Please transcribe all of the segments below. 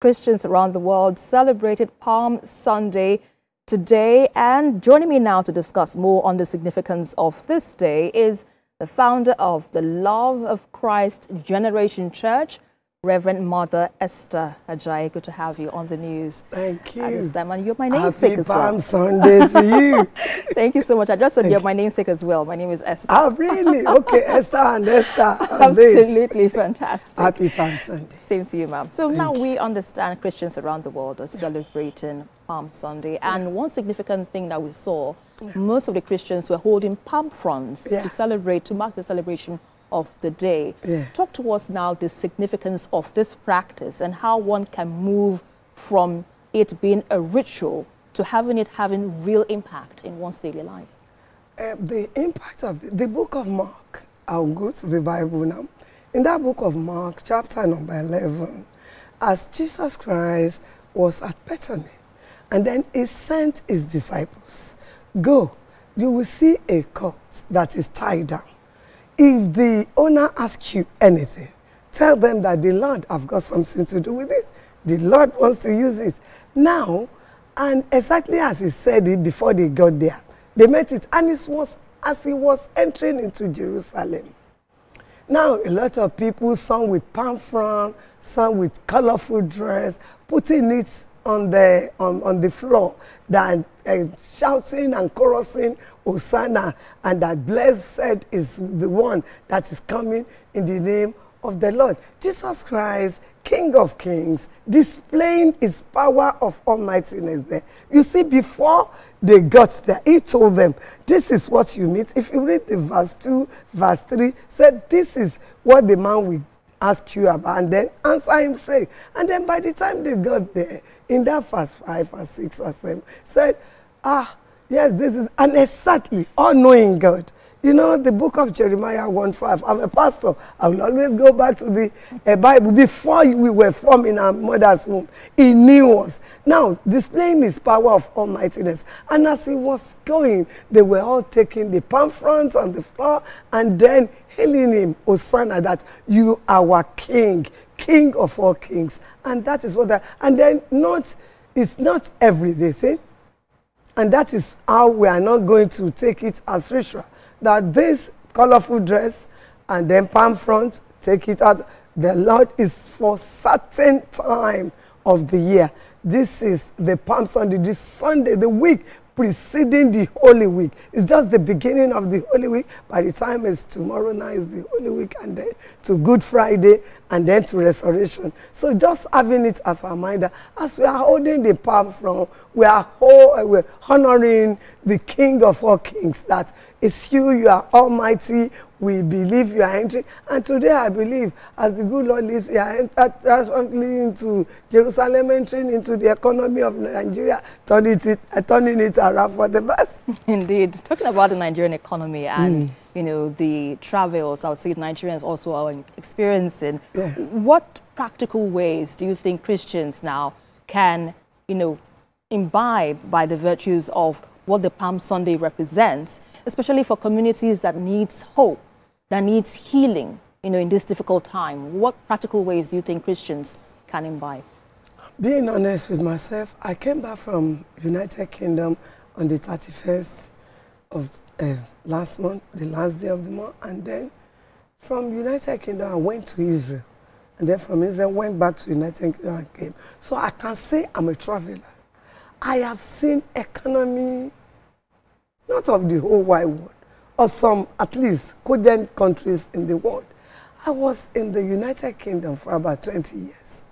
Christians around the world celebrated Palm Sunday today. And joining me now to discuss more on the significance of this day is the founder of the Love of Christ Generation Church, Reverend Mother Esther Ajayi. Good to have you on the news. Thank you. At this time. And you're my namesake as well. Happy Palm Sunday to you. Thank you so much. I just said you're my namesake as well. My name is Esther. Oh, really? Okay, Esther and Esther. Absolutely fantastic. Happy Palm Sunday. Same to you, ma'am. So now we understand Christians around the world are celebrating Palm Sunday. And one significant thing that we saw, most of the Christians were holding palm fronds to celebrate, to mark the celebration of the day. Talk to us now the significance of this practice and how one can move from it being a ritual to having real impact in one's daily life. The impact of the book of Mark, I'll go to the Bible now. In that book of Mark, chapter number 11, as Jesus Christ was at Bethany, and then he sent his disciples, go, you will see a colt that is tied down. If the owner asks you anything, tell them that the Lord have got something to do with it. The Lord wants to use it. Now, and exactly as he said it before they got there, they met it. And it was as he was entering into Jerusalem. Now, a lot of people, some with palm frond, some with colorful dress, putting it on the floor, that shouting and chorusing Hosanna, and that blessed is the one that is coming in the name of the Lord. Jesus Christ, King of Kings, displaying his power of almightiness there. You see, before they got there, he told them, this is what you meet. If you read the verse 2, verse 3, said, this is what the man will ask you about, and then answer him straight. And then by the time they got there, in that verse 5, verse 6, verse 7, said, yes, this is, and exactly, all-knowing God. You know, the book of Jeremiah 1:5, I'm a pastor. I will always go back to the Bible. Before we were formed in our mother's womb, he knew us. Now, displaying his power of almightiness. And as he was going, they were all taking the palm fronds on the floor and then hailing him, Hosanna, that you are our King, King of all kings. And that is what and then it's not everyday thing. And that is how we are not going to take it as ritual. That this colorful dress and then palm front, take it out. The Lord is for certain time of the year. This is the Palm Sunday, this Sunday, the week preceding the Holy Week. It's just the beginning of the Holy Week. By the time it's tomorrow night is the Holy Week, and then to Good Friday, and then to Resurrection. So just having it as a reminder, as we are holding the palm front, we're honoring the King of all kings, that it's you are almighty, we believe you are entering. And today I believe, as the good Lord lives, you are entering into Jerusalem, entering into the economy of Nigeria, turning it around for the best. Indeed. Talking about the Nigerian economy and you know, the travels, I would say Nigerians also are experiencing. What practical ways do you think Christians now can, you know, imbibe by the virtues of what the Palm Sunday represents, especially for communities that needs hope, that needs healing, you know, in this difficult time? What practical ways do you think Christians can imbibe? Being honest with myself, I came back from United Kingdom on the 31st of last month, the last day of the month, and then from United Kingdom I went to Israel, and then from Israel went back to United Kingdom and came. So I can say I'm a traveler. I have seen economy, not of the whole wide world, of some at least cogent countries in the world. I was in the United Kingdom for about 20 years.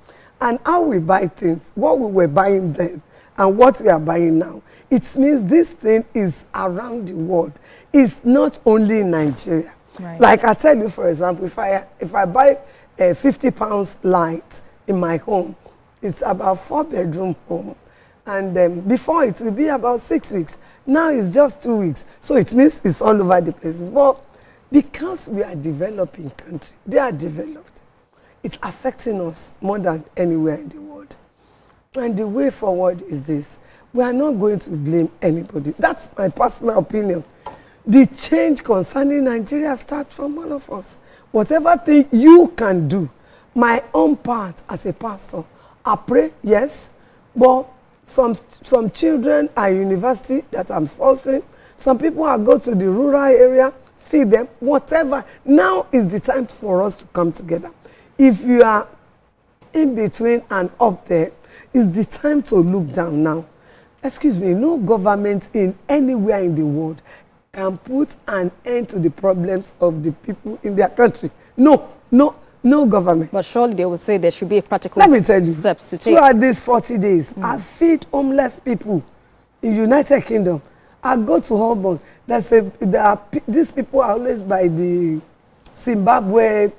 And how we buy things, what we were buying then, and what we are buying now, it means this thing is around the world. It's not only in Nigeria. Right. Like I tell you, for example, if I buy a 50 pounds light in my home, it's about 4-bedroom home. And before it will be about 6 weeks. Now it's just 2 weeks. So it means it's all over the places. But because we are developing country, they are developed, it's affecting us more than anywhere in the world. And the way forward is this. We are not going to blame anybody. That's my personal opinion. The change concerning Nigeria starts from all of us. Whatever thing you can do, my own part as a pastor, I pray, yes, but some children are university that I'm sponsoring. Some people are go to the rural area, feed them, whatever. Now is the time for us to come together. If you are in between and up there, it's the time to look down now. Excuse me, no government in anywhere in the world can put an end to the problems of the people in their country. No government. But surely they will say there should be a practical steps to take. Throughout these 40 days, I feed homeless people in United Kingdom. I go to Holborn. These people are always by the Zimbabwe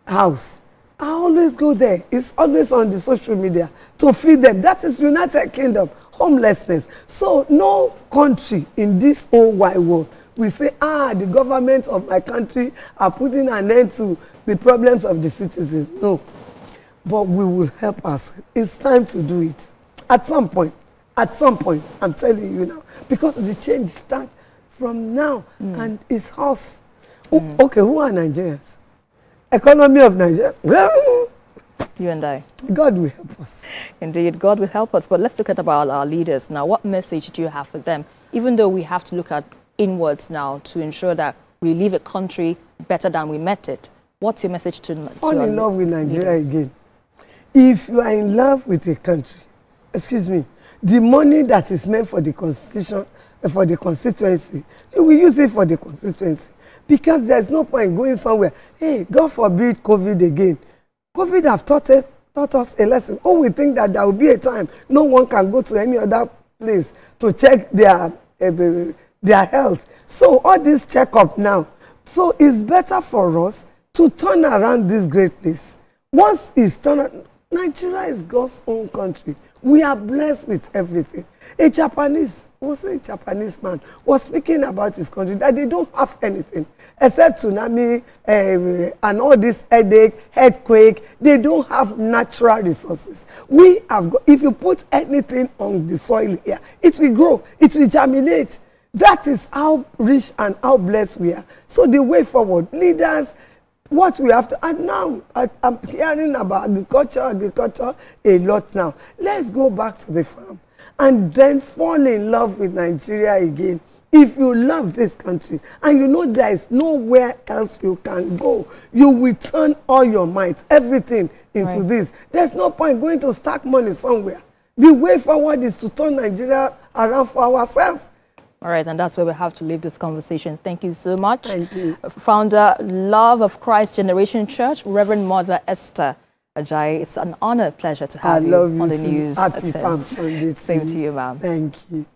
house. I always go there. It's always on the social media to feed them. That is United Kingdom, homelessness. So no country in this whole wide world will say, the government of my country are putting an end to the problems of the citizens. No. But we will help us. It's time to do it. At some point, I'm telling you now. Because the change starts from now. And it's us. Okay, who are Nigerians? Economy of Nigeria. You and I. God will help us. Indeed, God will help us. But let's look at about our leaders now. What message do you have for them? Even though we have to look at inwards now to ensure that we leave a country better than we met it. What's your message to fall in love with Nigeria again. If you are in love with a country, excuse me, the money that is meant for the constitution, for the constituency, you will use it for the constituency. Because there's no point going somewhere. Hey, God forbid COVID again. COVID have taught us a lesson. Oh, we think that there will be a time no one can go to any other place to check their health. So all this checkup now. So it's better for us to turn around this great place. Once it's turned, Nigeria is God's own country. We are blessed with everything. A Japanese man was speaking about his country that they don't have anything except tsunami and all this headache, earthquake. They don't have natural resources. We have got, if you put anything on the soil here, it will grow, it will germinate. That is how rich and how blessed we are. So the way forward, leaders, what we have to, and now I'm hearing about agriculture a lot now. Let's go back to the farm and then fall in love with Nigeria again. If you love this country and you know there is nowhere else you can go, you will turn all your might, everything into this. There's no point going to stack money somewhere. The way forward is to turn Nigeria around for ourselves. All right, and that's where we have to leave this conversation. Thank you so much. Thank you. Founder, Love of Christ Generation Church, Reverend Mother Esther Ajayi. It's an honor, pleasure to have you on the news. Happy Palm Sunday. Same to you, ma'am. Thank you.